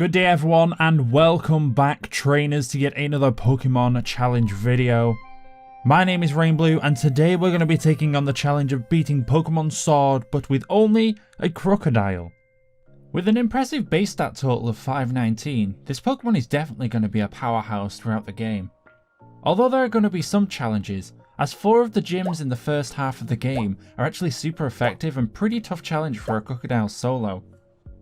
Good day everyone and welcome back trainers to yet another Pokemon challenge video. My name is Rainblue and today we're going to be taking on the challenge of beating Pokemon Sword but with only a Krookodile. With an impressive base stat total of 519, this Pokemon is definitely going to be a powerhouse throughout the game. Although there are going to be some challenges, as 4 of the gyms in the first half of the game are actually super effective and pretty tough challenge for a Krookodile solo.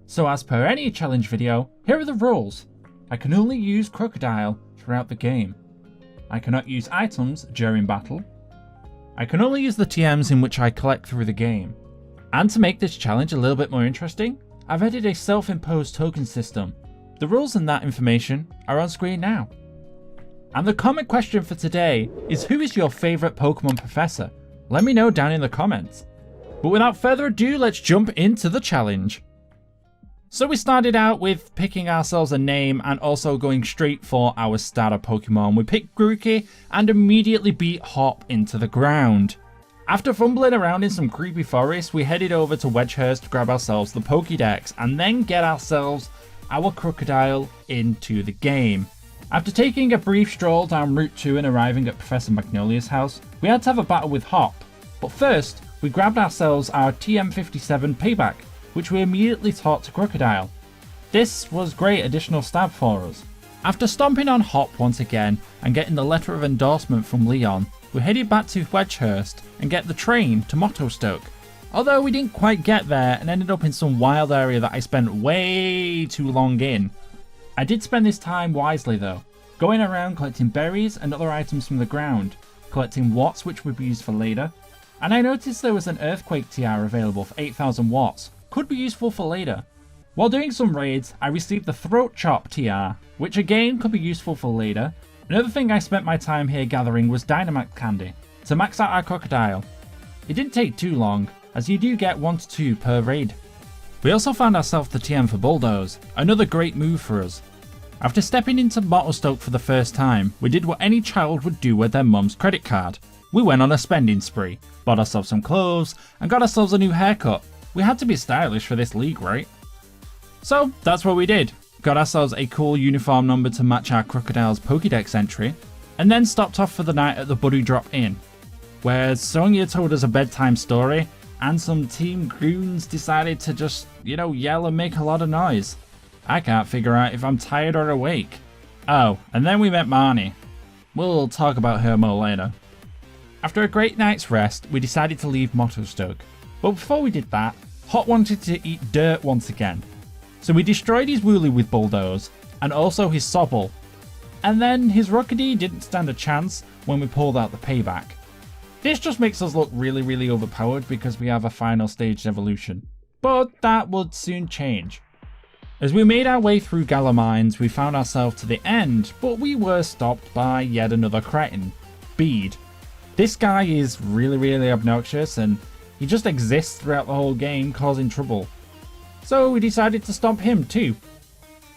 So as per any challenge video, here are the rules. I can only use Krookodile throughout the game. I cannot use items during battle. I can only use the TMs in which I collect through the game. And to make this challenge a little bit more interesting, I've added a self-imposed token system. The rules and that information are on screen now. And the comment question for today is, who is your favourite Pokemon professor? Let me know down in the comments. But without further ado, let's jump into the challenge. So we started out with picking ourselves a name and also going straight for our starter Pokemon. We picked Grookey and immediately beat Hop into the ground. After fumbling around in some creepy forests, we headed over to Wedgehurst to grab ourselves the Pokédex and then get ourselves our Krookodile into the game. After taking a brief stroll down Route 2 and arriving at Professor Magnolia's house, we had to have a battle with Hop. But first, we grabbed ourselves our TM57 Payback, which we immediately taught to Krookodile. This was great additional stab for us. After stomping on Hop once again and getting the letter of endorsement from Leon, we headed back to Wedgehurst and get the train to Mottostoke. Although we didn't quite get there and ended up in some wild area that I spent way too long in. I did spend this time wisely though, going around collecting berries and other items from the ground, collecting watts which would be used for later, and I noticed there was an earthquake TR available for 8,000 watts. Could be useful for later. While doing some raids, I received the Throat Chop TR, which again could be useful for later. Another thing I spent my time here gathering was Dynamax Candy, to max out our Krookodile. It didn't take too long, as you do get 1 to 2 per raid. We also found ourselves the TM for Bulldoze, another great move for us. After stepping into Mottostoke for the first time, we did what any child would do with their mum's credit card. We went on a spending spree, bought ourselves some clothes, and got ourselves a new haircut. We had to be stylish for this league, right? So that's what we did. Got ourselves a cool uniform number to match our Krookodile's Pokédex entry, and then stopped off for the night at the Buddy Drop Inn, where Sonia told us a bedtime story, and some Team Goons decided to just, yell and make a lot of noise. I can't figure out if I'm tired or awake. Oh, and then we met Marnie. We'll talk about her more later. After a great night's rest, we decided to leave Mottostoke. But before we did that, Hot wanted to eat dirt once again. So we destroyed his Wooloo with Bulldoze, and also his Sobble. And then his Rookidee didn't stand a chance when we pulled out the Payback. This just makes us look really overpowered because we have a final stage evolution. But that would soon change. As we made our way through Galar Mines, we found ourselves to the end, but we were stopped by yet another cretin, Bede. This guy is really obnoxious and he just exists throughout the whole game, causing trouble. So we decided to stomp him too.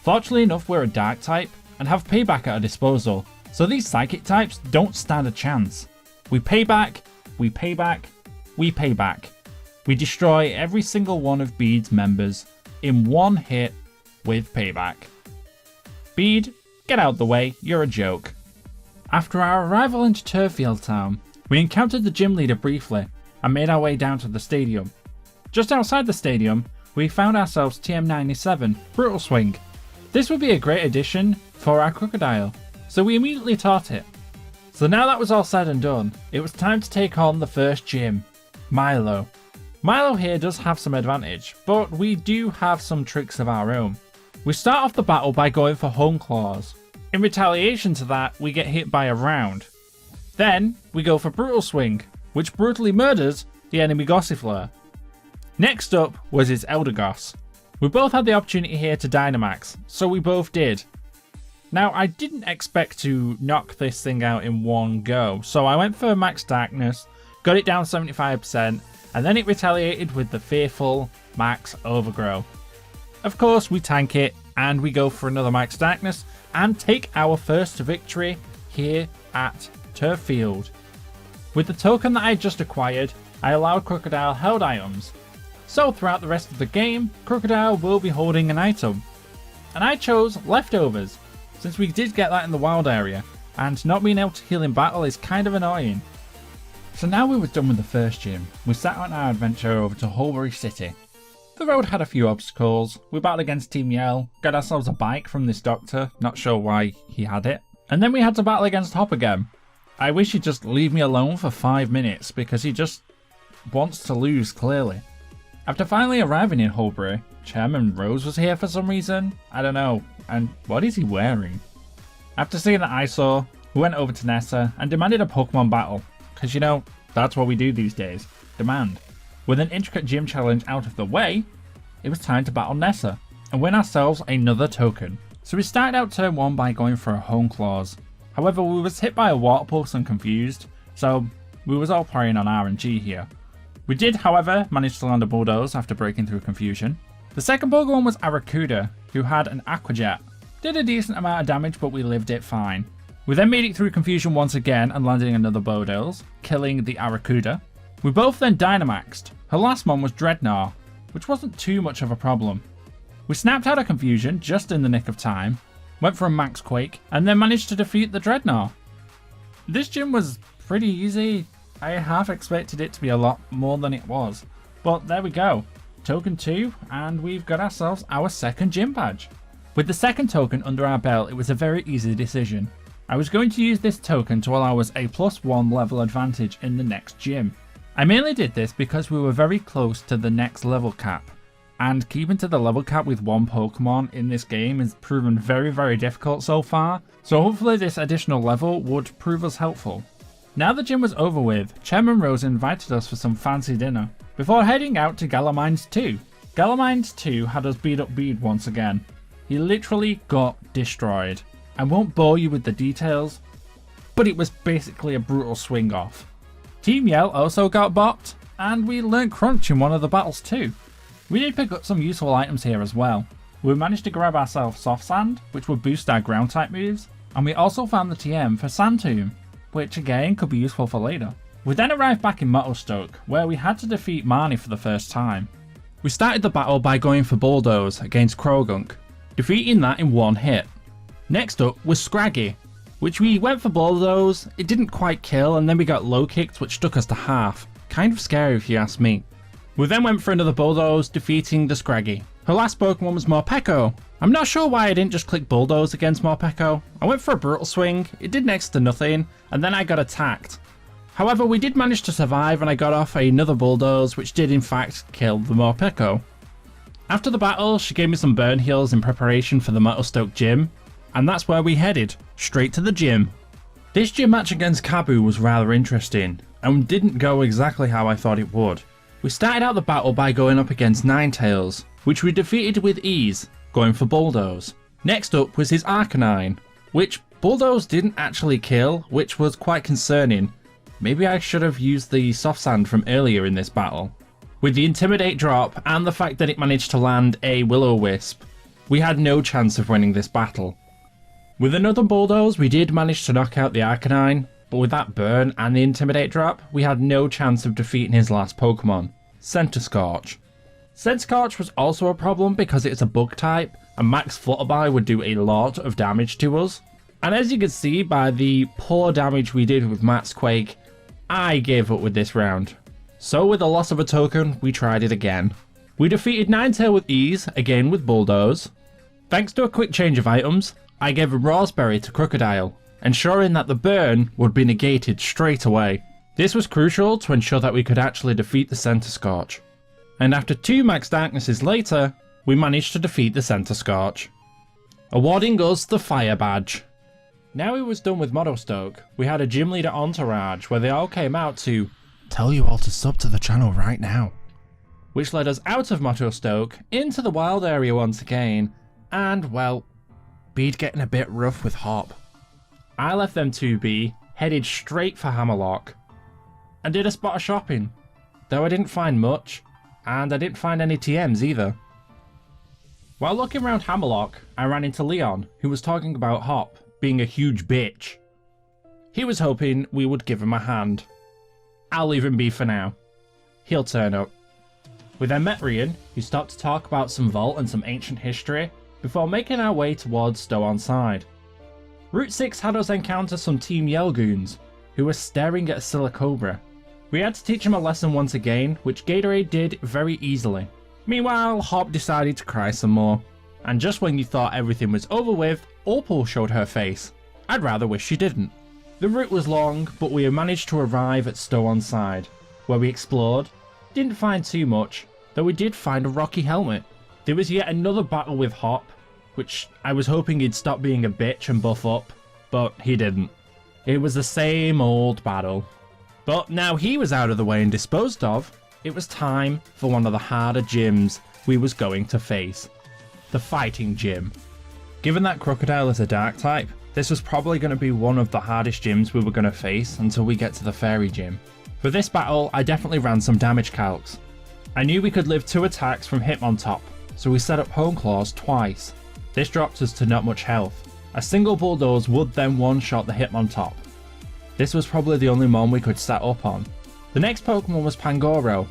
Fortunately enough, we're a dark type and have Payback at our disposal, so these psychic types don't stand a chance. We pay back, we pay back, we pay back. We destroy every single one of Bede's members in one hit with Payback. Bede, get out the way, you're a joke. After our arrival into Turffield Town, we encountered the gym leader briefly and made our way down to the stadium. Just outside the stadium, we found ourselves TM97, Brutal Swing. This would be a great addition for our Krookodile, so we immediately taught it. So now that was all said and done, it was time to take on the first gym, Milo. Milo here does have some advantage, but we do have some tricks of our own. We start off the battle by going for Home Claws. In retaliation to that, we get hit by a round. Then, we go for Brutal Swing, which brutally murders the enemy Gossifleur. Next up was his Eldegoss. We both had the opportunity here to Dynamax, so we both did. Now, I didn't expect to knock this thing out in one go, so I went for Max Darkness, got it down 75%, and then it retaliated with the fearful Max Overgrow. Of course, we tank it, and we go for another Max Darkness, and take our first victory here at Turffield. With the token that I just acquired, I allowed Krookodile held items. So throughout the rest of the game, Krookodile will be holding an item. and I chose leftovers, since we did get that in the wild area, and not being able to heal in battle is kind of annoying. So now we were done with the first gym, we set on our adventure over to Holbury City. The road had a few obstacles, we battled against Team Yell, got ourselves a bike from this doctor, not sure why he had it, and then we had to battle against Hop again. I wish he'd just leave me alone for 5 minutes because he just wants to lose clearly. After finally arriving in Holbury, Chairman Rose was here for some reason, I don't know, and what is he wearing? After seeing the eyesore, we went over to Nessa and demanded a Pokemon battle, because you know, that's what we do these days, demand. With an intricate gym challenge out of the way, it was time to battle Nessa and win ourselves another token. So we started out turn 1 by going for a Hone Claws. However, we was hit by a Water Pulse and confused, so we was all preying on RNG here. We did, however, manage to land a Bulldoze after breaking through confusion. The second Pokemon was Arrokuda, who had an Aqua Jet. Did a decent amount of damage, but we lived it fine. We then made it through confusion once again and landing another Bulldoze, killing the Arrokuda. We both then Dynamaxed. Her last one was Dreadnought, which wasn't too much of a problem. We snapped out of confusion just in the nick of time, went for a Max Quake, and then managed to defeat the Dreadnought. This gym was pretty easy. I half expected it to be a lot more than it was. But there we go. Token 2, and we've got ourselves our second gym badge. With the second token under our belt, it was a very easy decision. I was going to use this token to allow us a +1 level advantage in the next gym. I mainly did this because we were very close to the next level cap. And keeping to the level cap with one Pokemon in this game has proven very difficult so far, so hopefully this additional level would prove us helpful. Now the gym was over with, Chairman Rose invited us for some fancy dinner, before heading out to Galamines 2. Galamines 2 had us beat up Bede once again. He literally got destroyed. I won't bore you with the details, but it was basically a brutal swing off. Team Yell also got bopped, and we learned Crunch in one of the battles too. We did pick up some useful items here as well. We managed to grab ourselves Soft Sand, which would boost our ground type moves, and we also found the TM for Sand Tomb, which again could be useful for later. We then arrived back in Motostoke, where we had to defeat Marnie for the first time. We started the battle by going for Bulldoze against Krogunk, defeating that in one hit. Next up was Scraggy, which we went for Bulldoze, it didn't quite kill, and then we got low kicked, which took us to half. Kind of scary if you ask me. We then went for another Bulldoze, defeating the Scraggy. Her last Pokemon was Morpeko. I'm not sure why I didn't just click Bulldoze against Morpeko. I went for a Brutal Swing, it did next to nothing, and then I got attacked. However, we did manage to survive and I got off another Bulldoze, which did in fact kill the Morpeko. After the battle, she gave me some burn heals in preparation for the Motostoke gym, and that's where we headed, straight to the gym. This gym match against Kabu was rather interesting, and didn't go exactly how I thought it would. We started out the battle by going up against Ninetales, which we defeated with ease, going for Bulldoze. Next up was his Arcanine, which Bulldoze didn't actually kill, which was quite concerning. Maybe I should have used the Soft Sand from earlier in this battle. With the Intimidate drop and the fact that it managed to land a Will-O-Wisp, we had no chance of winning this battle. With another Bulldoze, we did manage to knock out the Arcanine, but with that burn and the Intimidate drop, we had no chance of defeating his last Pokemon, Centiskorch. Centiskorch was also a problem because it's a bug type, and Max Flutterby would do a lot of damage to us. And as you can see by the poor damage we did with Max Quake, I gave up with this round. So with the loss of a token, we tried it again. We defeated Ninetale with ease, again with Bulldoze. Thanks to a quick change of items, I gave a Raspberry to Krookodile, ensuring that the burn would be negated straight away. This was crucial to ensure that we could actually defeat the Centiskorch. And after 2 Max Darknesses later, we managed to defeat the Centiskorch, awarding us the Fire Badge. Now we was done with Motostoke, we had a gym leader entourage where they all came out to tell you all to sub to the channel right now, which led us out of Motostoke into the wild area once again, and well, Bede getting a bit rough with Hop. I left them to be, headed straight for Hammerlock, and did a spot of shopping, though I didn't find much, and I didn't find any TMs either. While looking around Hammerlock, I ran into Leon, who was talking about Hop being a huge bitch. He was hoping we would give him a hand. I'll leave him be for now. He'll turn up. We then met Rian, who stopped to talk about some Vault and some ancient history, before making our way towards Stow side. Route 6 had us encounter some Team Yellgoons, who were staring at a Silicobra. We had to teach him a lesson once again, which Gatorade did very easily. Meanwhile, Hop decided to cry some more. And just when you thought everything was over with, Opal showed her face. I'd rather wish she didn't. The route was long, but we managed to arrive at Stow side, where we explored. Didn't find too much, though we did find a rocky helmet. There was yet another battle with Hop, which I was hoping he'd stop being a bitch and buff up, but he didn't. It was the same old battle. But now he was out of the way and disposed of, it was time for one of the harder gyms we was going to face. The fighting gym. Given that Krookodile is a dark type, this was probably going to be one of the hardest gyms we were going to face until we get to the fairy gym. For this battle, I definitely ran some damage calcs. I knew we could live 2 attacks from Hitmontop, so we set up Hone Claws twice. This dropped us to not much health. A single bulldoze would then one-shot the Hitmontop. This was probably the only mon we could set up on. The next Pokemon was Pangoro.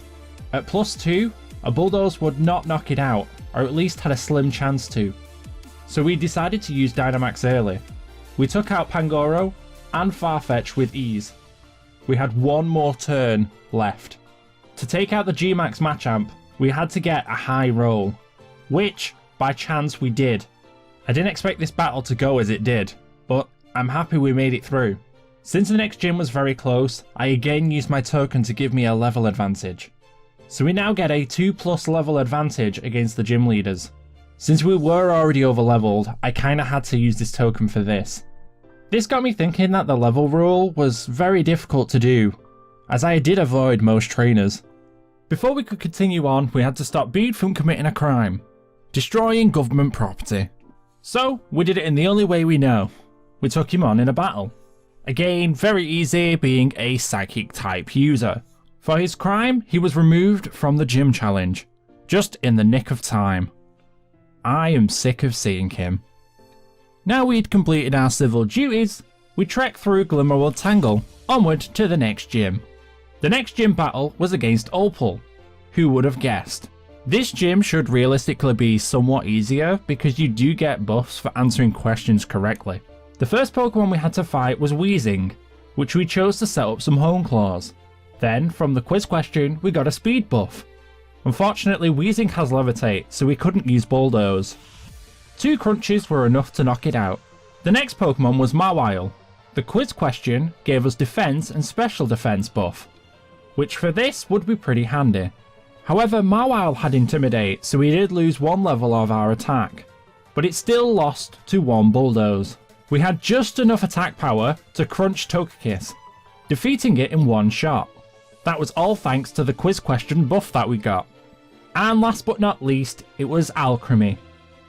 At +2, a bulldoze would not knock it out, or at least had a slim chance to. So we decided to use Dynamax early. We took out Pangoro and Farfetch with ease. We had one more turn left. To take out the G-Max Machamp, we had to get a high roll, which, by chance, we did. I didn't expect this battle to go as it did, but I'm happy we made it through. Since the next gym was very close, I again used my token to give me a level advantage. So we now get a 2+ level advantage against the gym leaders. Since we were already over leveled, I kinda had to use this token for this. This got me thinking that the level rule was very difficult to do, as I did avoid most trainers. Before we could continue on, we had to stop Bede from committing a crime, destroying government property. So we did it in the only way we know. We took him on in a battle. Again, very easy, being a psychic type user. For his crime, he was removed from the gym challenge, just in the nick of time. I am sick of seeing him. Now we'd completed our civil duties, we trekked through Glimmerwood Tangle, onward to the next gym. The next gym battle was against Opal. Who would have guessed? This gym should realistically be somewhat easier because you do get buffs for answering questions correctly. The first Pokemon we had to fight was Weezing, which we chose to set up some Hone Claws. Then, from the quiz question, we got a speed buff. Unfortunately, Weezing has Levitate, so we couldn't use Bulldoze. 2 crunches were enough to knock it out. The next Pokemon was Mawile. The quiz question gave us defense and special defense buff, which for this would be pretty handy. However, Mawile had Intimidate, so we did lose 1 level of our attack, but it still lost to 1 Bulldoze. We had just enough attack power to crunch Togekiss, defeating it in 1 shot. That was all thanks to the quiz question buff that we got. And last but not least, it was Alchemy,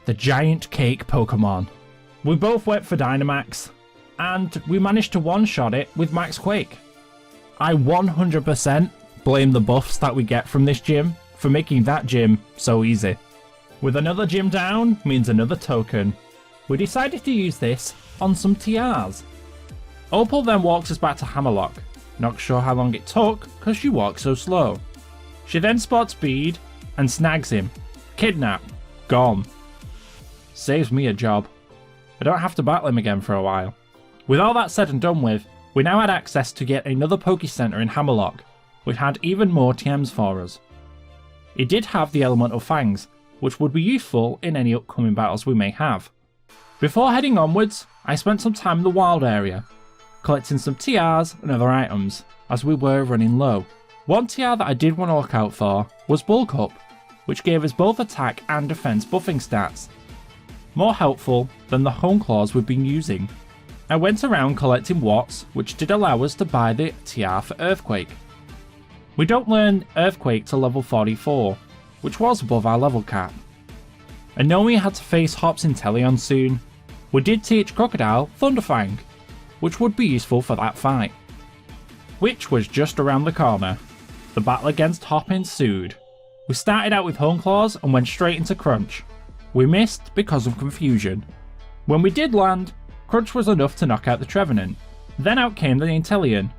the giant cake Pokemon. We both went for Dynamax, and we managed to one-shot it with Max Quake. I 100% blame the buffs that we get from this gym for making that gym so easy. With another gym down means another token. We decided to use this on some TRs. Opal then walks us back to Hammerlock. Not sure how long it took because she walked so slow. She then spots Bede and snags him. Kidnap. Gone. Saves me a job. I don't have to battle him again for a while. With all that said and done with, we now had access to get another Poké Center in Hammerlock, which had even more TMs for us. It did have the Elemental Fangs, which would be useful in any upcoming battles we may have. Before heading onwards, I spent some time in the wild area, collecting some TRs and other items, as we were running low. One TR that I did want to look out for was Bulk Up, which gave us both attack and defense buffing stats. More helpful than the Hone Claws we've been using. I went around collecting Watts, which did allow us to buy the TR for Earthquake. We don't learn Earthquake to level 44, which was above our level cap. And knowing we had to face Hop's Inteleon soon, we did teach Krookodile Thunderfang, which would be useful for that fight. Which was just around the corner. The battle against Hop ensued. We started out with Hone Claws and went straight into Crunch. We missed because of confusion. When we did land, Crunch was enough to knock out the Trevenant. Then out came the Inteleon.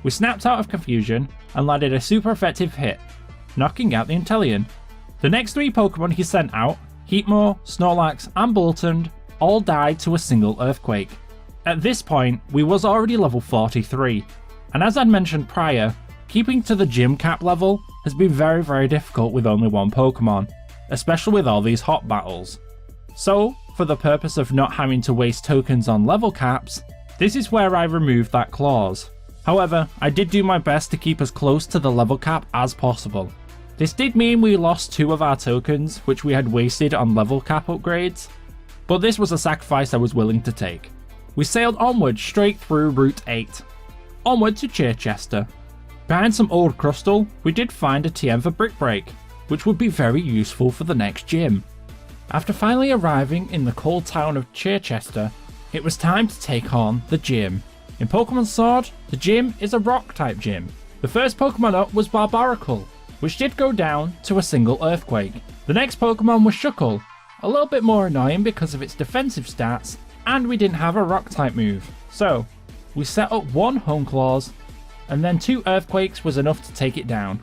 We snapped out of confusion and landed a super effective hit, knocking out the Inteleon. The next 3 Pokemon he sent out, Heatmore, Snorlax and Boltund all died to a single earthquake. At this point, we was already level 43, and as I'd mentioned prior, keeping to the gym cap level has been very difficult with only one Pokemon, especially with all these hot battles. So, for the purpose of not having to waste tokens on level caps, this is where I removed that clause. However, I did do my best to keep as close to the level cap as possible. This did mean we lost 2 of our tokens, which we had wasted on level cap upgrades, but this was a sacrifice I was willing to take. We sailed onward straight through Route 8, onward to Chichester. Behind some old crystal, we did find a TM for Brick Break, which would be very useful for the next gym. After finally arriving in the cold town of Chichester, it was time to take on the gym. In Pokemon Sword, the gym is a rock type gym. The first Pokemon up was Barbaracle, which did go down to a single earthquake. The next Pokemon was Shuckle, a little bit more annoying because of its defensive stats, and we didn't have a rock type move. So, we set up 1 Hone Claws, and then 2 earthquakes was enough to take it down.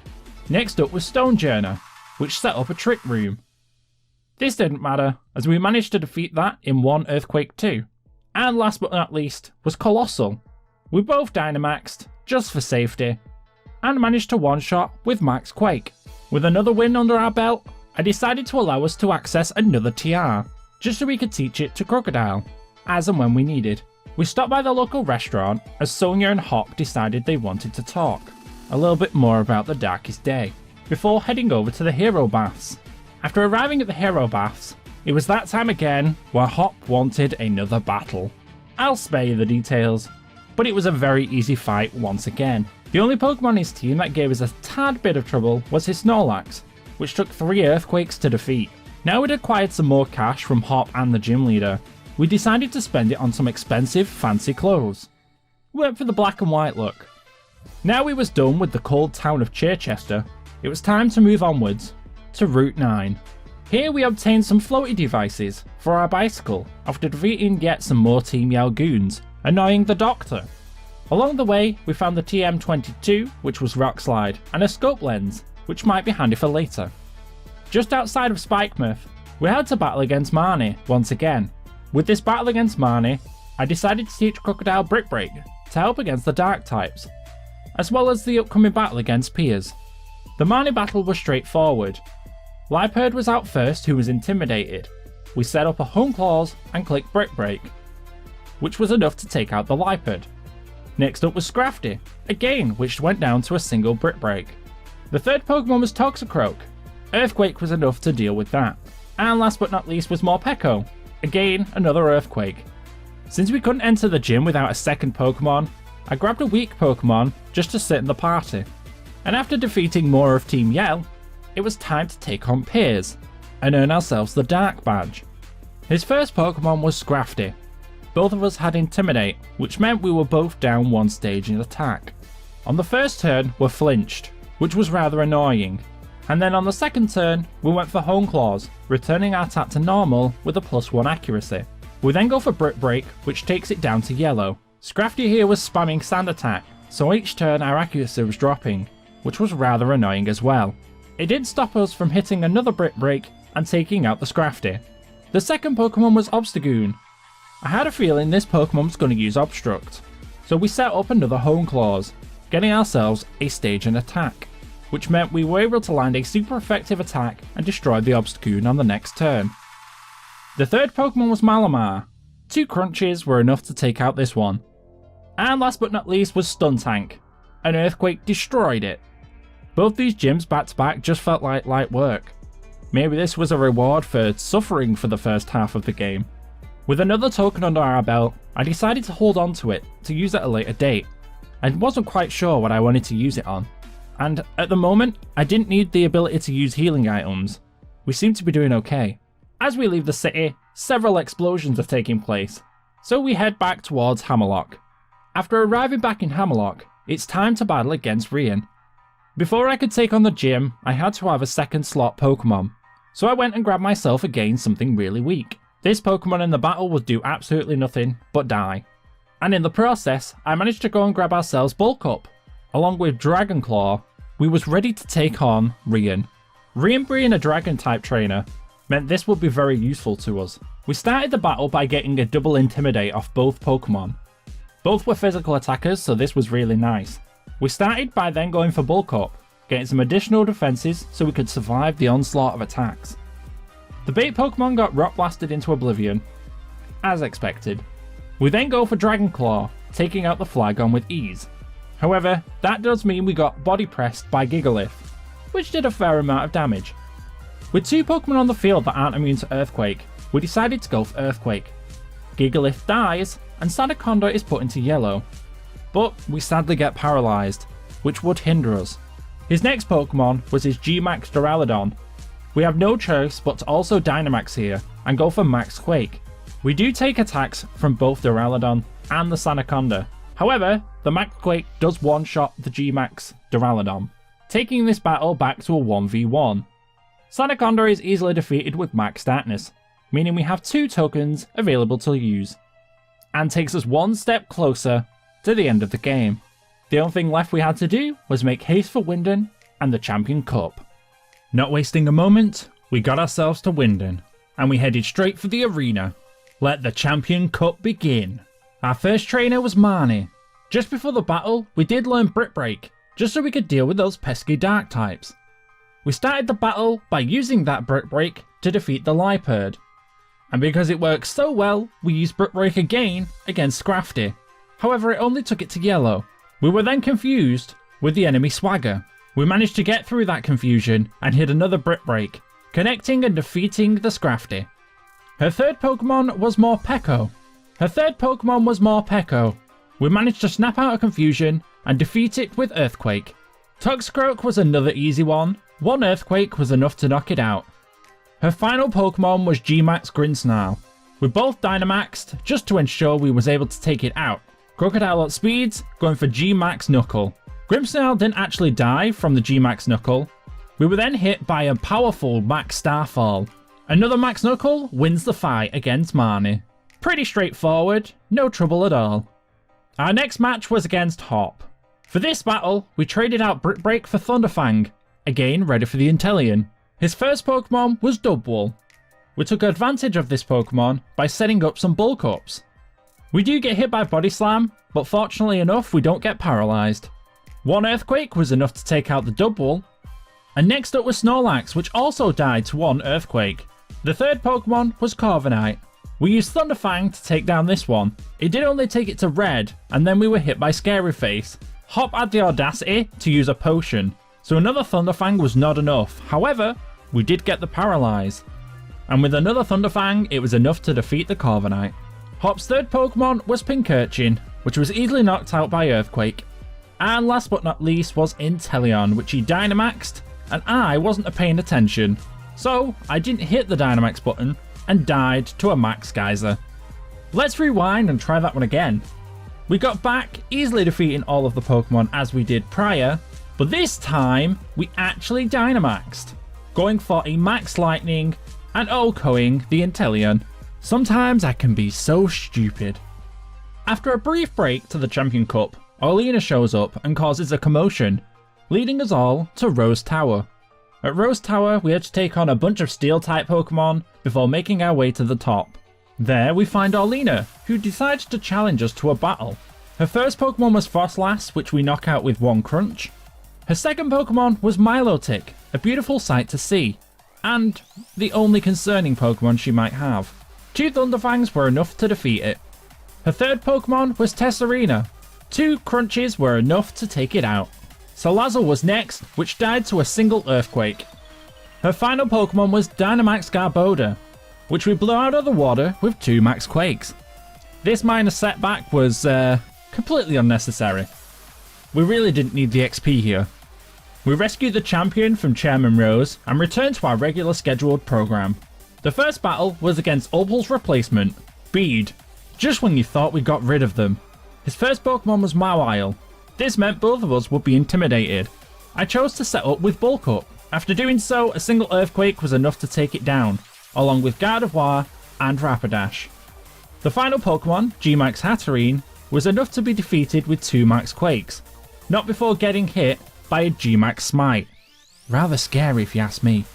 Next up was Stonejourner, which set up a Trick Room. This didn't matter, as we managed to defeat that in 1 earthquake too. And last but not least was Colossal. We both Dynamaxed, just for safety, and managed to one-shot with Max Quake. With another win under our belt, I decided to allow us to access another TR, just so we could teach it to Krookodile, as and when we needed. We stopped by the local restaurant as Sonia and Hop decided they wanted to talk a little bit more about the darkest day, before heading over to the Hero Baths. After arriving at the Hero Baths, it was that time again where Hop wanted another battle. I'll spare you the details, but it was a very easy fight once again. The only Pokemon in his team that gave us a tad bit of trouble was his Snorlax, which took 3 earthquakes to defeat. Now we'd acquired some more cash from Hop and the gym leader, we decided to spend it on some expensive fancy clothes. We went for the black and white look. Now we was done with the cold town of Chichester, it was time to move onwards to Route 9. Here we obtained some floaty devices for our bicycle after defeating yet some more Team Yell goons, annoying the Doctor. Along the way we found the TM22, which was Rock Slide, and a scope lens, which might be handy for later. Just outside of Spikemouth, we had to battle against Marnie once again. With this battle against Marnie, I decided to teach Krookodile Brick Break to help against the dark types, as well as the upcoming battle against Piers. The Marnie battle was straightforward. Liepard was out first, who was intimidated. We set up a Hone Claws and clicked Brick Break, which was enough to take out the Liepard. Next up was Scrafty, again which went down to a single Brick Break. The third Pokemon was Toxicroak. Earthquake was enough to deal with that. And last but not least was Morpeko, again another Earthquake. Since we couldn't enter the gym without a second Pokemon, I grabbed a weak Pokemon just to sit in the party. And after defeating more of Team Yell, it was time to take on Piers and earn ourselves the Dark Badge. His first Pokemon was Scrafty. Both of us had Intimidate, which meant we were both down 1 stage in attack. On the first turn, we flinched, which was rather annoying. And then on the second turn, we went for Hone Claws, returning our attack to normal with a +1 accuracy. We then go for Brick Break, which takes it down to yellow. Scrafty here was spamming Sand Attack, so each turn our accuracy was dropping, which was rather annoying as well. It did stop us from hitting another Brick Break and taking out the Scrafty. The second Pokemon was Obstagoon. I had a feeling this Pokemon was going to use Obstruct, so we set up another Hone Claws, getting ourselves a stage and attack, which meant we were able to land a super effective attack and destroy the Obstagoon on the next turn. The third Pokemon was Malamar. 2 crunches were enough to take out this one. And last but not least was Stuntank. An Earthquake destroyed it. Both these gyms back to back just felt like light work. Maybe this was a reward for suffering for the first half of the game. With another token under our belt, I decided to hold on to it to use at a later date. I wasn't quite sure what I wanted to use it on. And at the moment, I didn't need the ability to use healing items. We seem to be doing okay. As we leave the city, several explosions are taking place, so we head back towards Hammerlock. After arriving back in Hammerlock, it's time to battle against Rian. Before I could take on the gym, I had to have a second slot Pokemon, so I went and grabbed myself again something really weak. This Pokemon in the battle would do absolutely nothing but die. And in the process, I managed to go and grab ourselves Bulk Up. Along with Dragon Claw, we was ready to take on Rian. Rian being a Dragon type trainer, meant this would be very useful to us. We started the battle by getting a double intimidate off both Pokemon. Both were physical attackers, so this was really nice. We started by then going for Bulk Up, getting some additional defenses so we could survive the onslaught of attacks. The bait Pokemon got Rock Blasted into oblivion, as expected. We then go for Dragon Claw, taking out the Flygon with ease. However, that does mean we got body pressed by Gigalith, which did a fair amount of damage. With two Pokemon on the field that aren't immune to Earthquake, we decided to go for Earthquake. Gigalith dies, and Sandaconda is put into yellow. But we sadly get paralysed, which would hinder us. His next Pokemon was his G-Max Duraludon. We have no choice but to also Dynamax here, and go for Max Quake. We do take attacks from both Duraludon and the Sandaconda. However, the Max Quake does one-shot the G-Max Duraludon, taking this battle back to a 1v1. Sandaconda is easily defeated with Max Darkness, meaning we have 2 tokens available to use, and takes us one step closer to the end of the game. The only thing left we had to do was make haste for Winden and the Champion Cup. Not wasting a moment, we got ourselves to Winden, and we headed straight for the arena. Let the Champion Cup begin. Our first trainer was Marnie. Just before the battle, we did learn Brick Break, just so we could deal with those pesky dark types. We started the battle by using that Brick Break to defeat the Liepard. And because it works so well, we used Brick Break again against Scrafty. However, it only took it to yellow. We were then confused with the enemy Swagger. We managed to get through that confusion and hit another Brick Break, connecting and defeating the Scrafty. Her third Pokemon was Morpeko. We managed to snap out of confusion and defeat it with Earthquake. Toxicroak was another easy one. One Earthquake was enough to knock it out. Her final Pokemon was G-Max Grinsnarl. We both Dynamaxed just to ensure we was able to take it out. Krookodile at speeds, going for G-Max Knuckle. Grinsnarl didn't actually die from the G-Max Knuckle. We were then hit by a powerful Max Starfall. Another Max Knuckle wins the fight against Marnie. Pretty straightforward, no trouble at all. Our next match was against Hop. For this battle, we traded out Brick Break for Thunderfang, again ready for the Inteleon. His first Pokemon was Dubwool. We took advantage of this Pokemon by setting up some Bulk Ups. We do get hit by Body Slam, but fortunately enough we don't get paralysed. One Earthquake was enough to take out the Dubwool. And next up was Snorlax, which also died to one Earthquake. The third Pokemon was Corviknight. We used Thunderfang to take down this one. It did only take it to red, and then we were hit by Scary Face. Hop had the audacity to use a potion, so another Thunderfang was not enough. However, we did get the Paralyze. And with another Thunderfang, it was enough to defeat the Corviknight. Hop's third Pokemon was Pincurchin, which was easily knocked out by Earthquake. And last but not least was Inteleon, which he Dynamaxed, and I wasn't paying attention. So I didn't hit the Dynamax button and died to a Max Geyser. Let's rewind and try that one again. We got back, easily defeating all of the Pokemon as we did prior, but this time we actually Dynamaxed, going for a Max Lightning and OHKOing the Inteleon. Sometimes I can be so stupid. After a brief break to the Champion Cup, Orlina shows up and causes a commotion, leading us all to Rose Tower. At Rose Tower, we had to take on a bunch of Steel-type Pokemon before making our way to the top. There we find Orlina, who decides to challenge us to a battle. Her first Pokemon was Frostlass, which we knock out with one crunch. Her second Pokemon was Milotic, a beautiful sight to see, and the only concerning Pokemon she might have. 2 Thunderfangs were enough to defeat it. Her third Pokemon was Tesserina. 2 crunches were enough to take it out. Salazzle was next, which died to a single Earthquake. Her final Pokemon was Dynamax Garbodor, which we blew out of the water with 2 Max Quakes. This minor setback was completely unnecessary. We really didn't need the XP here. We rescued the champion from Chairman Rose and returned to our regular scheduled program. The first battle was against Opal's replacement, Bede, just when you thought we got rid of them. His first Pokemon was Mawile. This meant both of us would be intimidated. I chose to set up with Bulk Up. After doing so, a single Earthquake was enough to take it down, along with Gardevoir and Rapidash. The final Pokemon, G-Max Hatterene, was enough to be defeated with 2 Max Quakes, not before getting hit by a G-Max Smite. Rather scary if you ask me.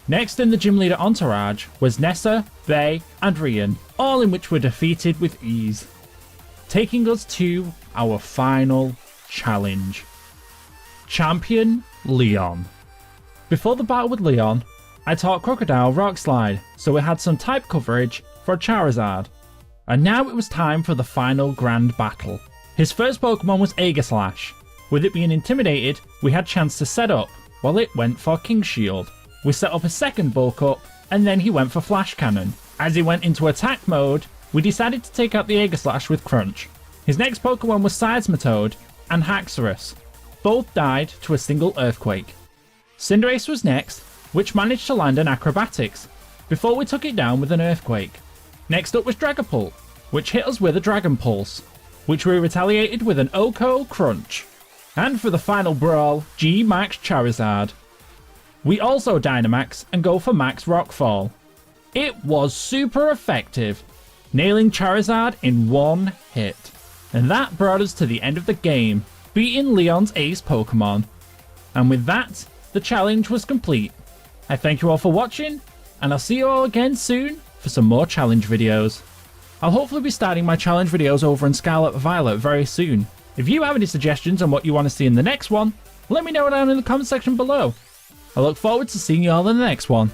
Next in the gym leader entourage was Nessa, Bay, and Rian, all in which were defeated with ease. Taking us to our final challenge. Champion Leon. Before the battle with Leon, I taught Krookodile Rock Slide, so we had some type coverage for Charizard. And now it was time for the final grand battle. His first Pokemon was Aegislash. With it being intimidated, we had chance to set up, while it went for King Shield. We set up a second bulk up, and then he went for Flash Cannon. As he went into attack mode, we decided to take out the Aegislash with Crunch. His next Pokemon was Seismitoad and Haxorus. Both died to a single Earthquake. Cinderace was next, which managed to land an Acrobatics, before we took it down with an Earthquake. Next up was Dragapult, which hit us with a Dragon Pulse, which we retaliated with an Oko Crunch. And for the final brawl, G-Max Charizard. We also Dynamax and go for Max Rockfall. It was super effective, nailing Charizard in one hit. And that brought us to the end of the game, beating Leon's ace Pokemon. And with that, the challenge was complete. I thank you all for watching, and I'll see you all again soon for some more challenge videos. I'll hopefully be starting my challenge videos over in Scarlet Violet very soon. If you have any suggestions on what you want to see in the next one, let me know down in the comment section below. I look forward to seeing you all in the next one.